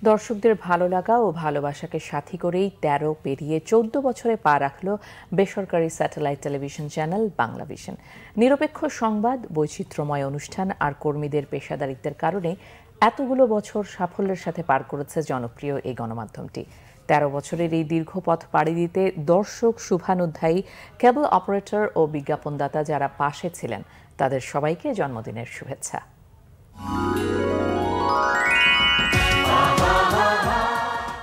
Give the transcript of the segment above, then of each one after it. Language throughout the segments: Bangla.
দর্শকদের ভালো লাগা ও ভালোবাসাকে সাথী করেই ১৩ পেরিয়ে ১৪ বছরে পা রাখল বেসরকারি স্যাটেলাইট টেলিভিশন চ্যানেল বাংলাভিশন। নিরপেক্ষ সংবাদ, বৈচিত্র্যময় অনুষ্ঠান আর কর্মীদের পেশাদারিত্বের কারণে এতগুলো বছর সাফল্যের সাথে পার করেছে জনপ্রিয় এই গণমাধ্যমটি। ১৩ বছরের এই দীর্ঘ পথ পাড়ি দিতে দর্শক, শুভানুধ্যায়ী, কেবল অপারেটর ও বিজ্ঞাপনদাতা যারা পাশে ছিলেন তাদের সবাইকে জন্মদিনের শুভেচ্ছা।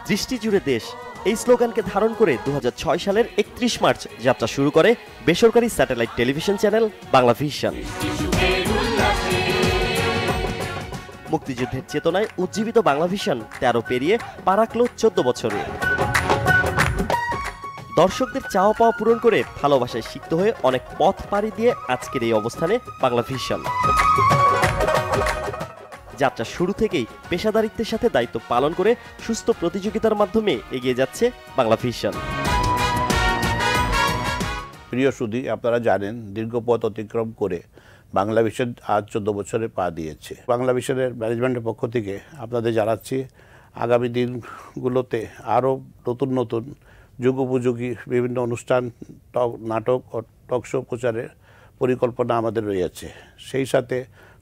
দৃষ্টি জুড়ে দেশ, এই স্লোগানকে ধারণ করে ২০০৬ সালের ৩১ মার্চ যাত্রা শুরু করে বেসরকারি স্যাটেলাইট টেলিভিশন চ্যানেল বাংলাভিশন। মুক্তিযুদ্ধের চেতনায় উজ্জীবিত বাংলাভিশন ১৩ পেরিয়ে পা রাখল ১৪ বছরে। দর্শকদের চাওয়া পাওয়া পূরণ করে ভালোবাসায় সিক্ত হয়ে অনেক পথ পাড়ি দিয়ে আজকের এই অবস্থানে বাংলাভিশন। যাত্রা শুরু থেকেই পেশাদারিত্বের সাথে দায়িত্ব পালন করে সুস্থ প্রতিযোগিতার মাধ্যমে এগিয়ে যাচ্ছে বাংলাভিশন। প্রিয় সুধী, আপনারা জানেন দীর্ঘ পথ অতিক্রম করে বাংলাভিশন আজ ১৪ বছরে পা দিয়েছে। বাংলাভিশনের ম্যানেজমেন্টের পক্ষ থেকে আপনাদের জানাচ্ছি আগামী দিনগুলোতে আরও নতুন নতুন যুগোপযোগী বিভিন্ন অনুষ্ঠান, নাটক ও টকশো প্রচারের পরিকল্পনা আমাদের রয়েছে। সেই সাথে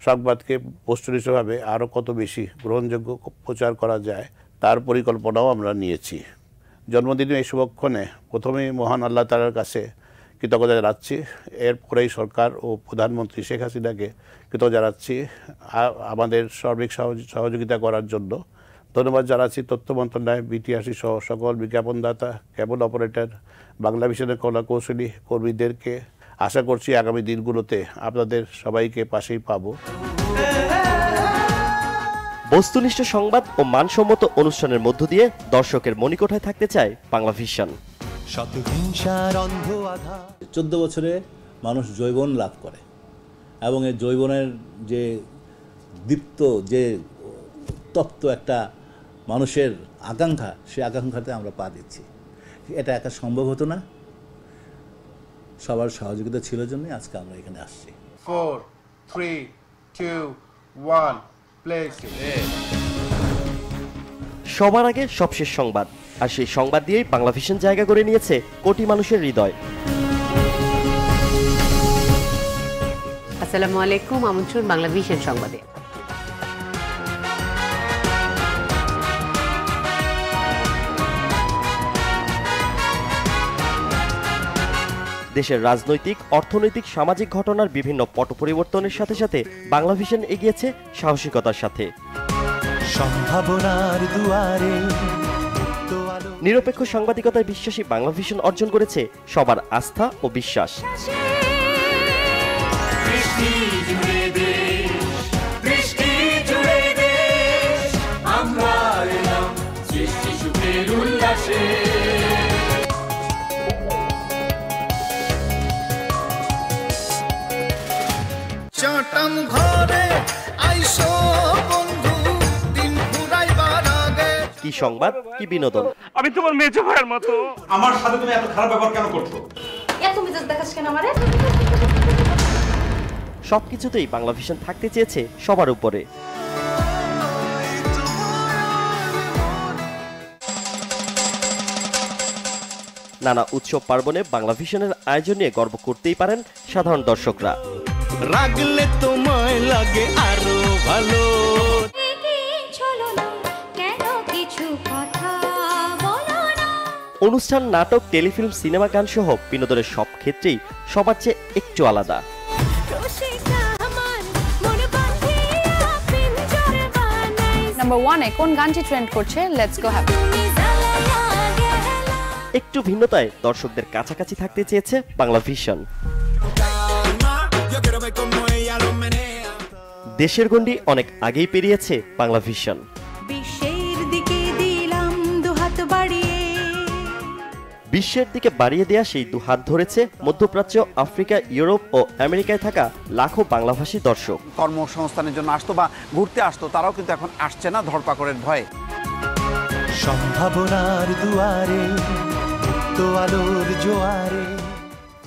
সংবাদকে বস্তুনিষ্ঠভাবে আরও কত বেশি গ্রহণযোগ্য প্রচার করা যায় তার পরিকল্পনাও আমরা নিয়েছি। জন্মদিনে এই শুভক্ষণে প্রথমেই মহান আল্লাহ তাআলার কাছে কৃতজ্ঞতা জানাচ্ছি। এরপরেই সরকার ও প্রধানমন্ত্রী শেখ হাসিনাকে কৃতজ্ঞতা জানাচ্ছি আমাদের সার্বিক সহযোগিতা করার জন্য। ধন্যবাদ জানাচ্ছি তথ্য মন্ত্রণালয়, বিটিআরসি সহ সকল বিজ্ঞাপনদাতা, কেবল অপারেটর, বাংলাভিশনের কলা কৌশলী কর্মীদেরকে। আশা করছি আগামী দিনগুলোতে আপনাদের সবাইকে পাশেই পাবো। বস্তুনিষ্ঠ সংবাদ ও মানসম্মত অনুষ্ঠানের মধ্য দিয়ে দর্শকের মনিকোঠায় থাকতে চায় বাংলাভিশন। ১৪ বছরে মানুষ যৌবন লাভ করে এবং এই যৌবনের যে দীপ্ত, যে তপ্ত একটা মানুষের আকাঙ্ক্ষা, সেই আকাঙ্ক্ষাতে আমরা পা দিচ্ছি। এটা একা সম্ভব হতো না, সবার সহযোগিতা ছিল জন্য আজকে আমরা এখানে আসছি। 4, 3, 2, 1 প্লে। সবার আগে সবশেষ সংবাদ, আর সেই সংবাদ দিয়েই বাংলাভিশন জায়গা করে নিয়েছে কোটি মানুষের হৃদয়। আসসালামু আলাইকুম, আমন্ত্রণ বাংলাভিশন সংবাদে। দেশের রাজনৈতিক, অর্থনৈতিক, সামাজিক ঘটনার বিভিন্ন পট পরিবর্তনের সাথে সাথে বাংলাভিশন এগিয়েছে সাহসিকতার সাথে। নিরপেক্ষ সাংবাদিকতায় বিশ্বাসী বাংলাভিশন অর্জন করেছে সবার আস্থা ও বিশ্বাস। কি সংবাদ, কি বিনোদন। আমি তোমার মেজো ভাইয়ের মতো। আমার সাথে তুমি এত খারাপ ব্যবহার কেন করছো? এত মেজাজ দেখাস কেন আমারে? সবকিছুতেই বাংলাভিশন থাকতে চেয়েছে সবার উপরে। নানা উৎসব পার্বণে বাংলাভিশনের আয়োজন নিয়ে গর্ব করতেই পারেন সাধারণ দর্শকরা। রাগলে তোমায় লাগে আরো ভালো। অনুষ্ঠান, নাটক, টেলিফিল্ম, সিনেমা, গান সহ বিনোদনের সব ক্ষেত্রেই সবার চেয়ে একটু আলাদা। নাম্বার 1-এ কোন গানটি ট্রেন্ড করছে? Let's go happy. একটু ভিন্নতায় দর্শকদের কাছাকাছি থাকতে চেয়েছে বাংলাভিশন। দেশের গণ্ডি অনেক আগেই পেরিয়েছে বাংলাভিশন। বিশ্বের দিকে বাড়িয়ে দেয়া সেই দুহাত ধরেছে মধ্যপ্রাচ্য, আফ্রিকা, ইউরোপ ও আমেরিকায় থাকা লাখো বাংলাভাষী দর্শক। কর্মসংস্থানের জন্য আসতো বা ঘুরতে আসতো, তারাও কিন্তু এখন আসছে না ধরপাকড়ের ভয়ে। সম্ভাবনার দুয়ারে তো আলোর জোয়ারে।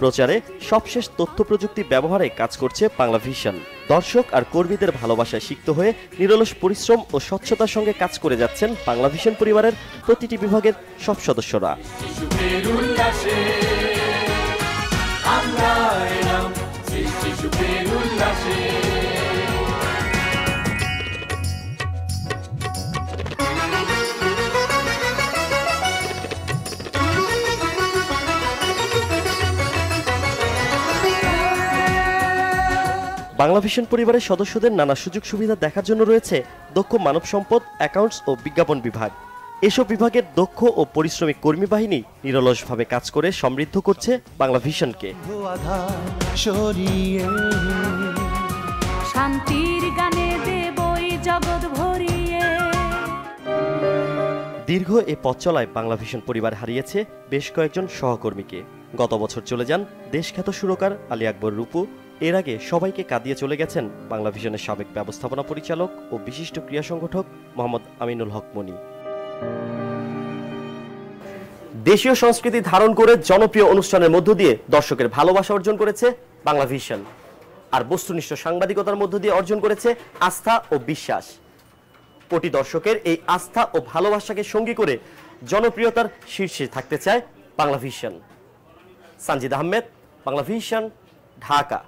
প্রচারে সবশেষ তথ্য প্রযুক্তি ব্যবহারে কাজ করছে বাংলা ভিশন। দর্শক আর কর্মীদের ভালোবাসায় সিক্ত হয়ে নিরলস পরিশ্রম ও স্বচ্ছতার সঙ্গে কাজ করে যাচ্ছেন বাংলা ভিশন পরিবারের প্রতিটি বিভাগের সব সদস্যরা। বাংলা ভিশন পরিবারের সদস্যদের নানা সুযোগ সুবিধা দেখার জন্য রয়েছে দক্ষ মানব সম্পদ, অ্যাকাউন্টস ও বিজ্ঞাপন বিভাগ। এসব বিভাগের দক্ষ ও পরিশ্রমী কর্মী বাহিনী নিরলসভাবে কাজ করে সমৃদ্ধ করছে বাংলা ভিশনকে। শান্তির গানে দেবই জগৎ ভরিয়ে। দীর্ঘ এ পথ চলায় বাংলা ভিশন পরিবার হারিয়েছে বেশ কয়েকজন সহকর্মীকে। গত বছর চলে যান দেশখ্যাত সুরকার আলী আকবর রূপু। এর আগে সবাইকে কাঁদিয়ে চলে গেছেন বাংলা ভিশনের সাবেক ব্যবস্থাপনা পরিচালক ও বিশিষ্ট ক্রীড়া সংগঠক মোহাম্মদ আমিনুল হক মনি। দেশীয় সংস্কৃতি ধারণ করে জনপ্রিয় অনুষ্ঠানের মধ্য দিয়ে দর্শকের ভালোবাসা অর্জন করেছে বাংলা ভিশন, আর বস্তুনিষ্ঠ সাংবাদিকতার মধ্য দিয়ে অর্জন করেছে আস্থা ও বিশ্বাস। কোটি দর্শকের এই আস্থা ও ভালোবাসাকে সঙ্গী করে জনপ্রিয়তার শীর্ষে থাকতে চায় বাংলা ভিশন। সানজিদ আহমেদ, বাংলা ভিশন, ঢাকা।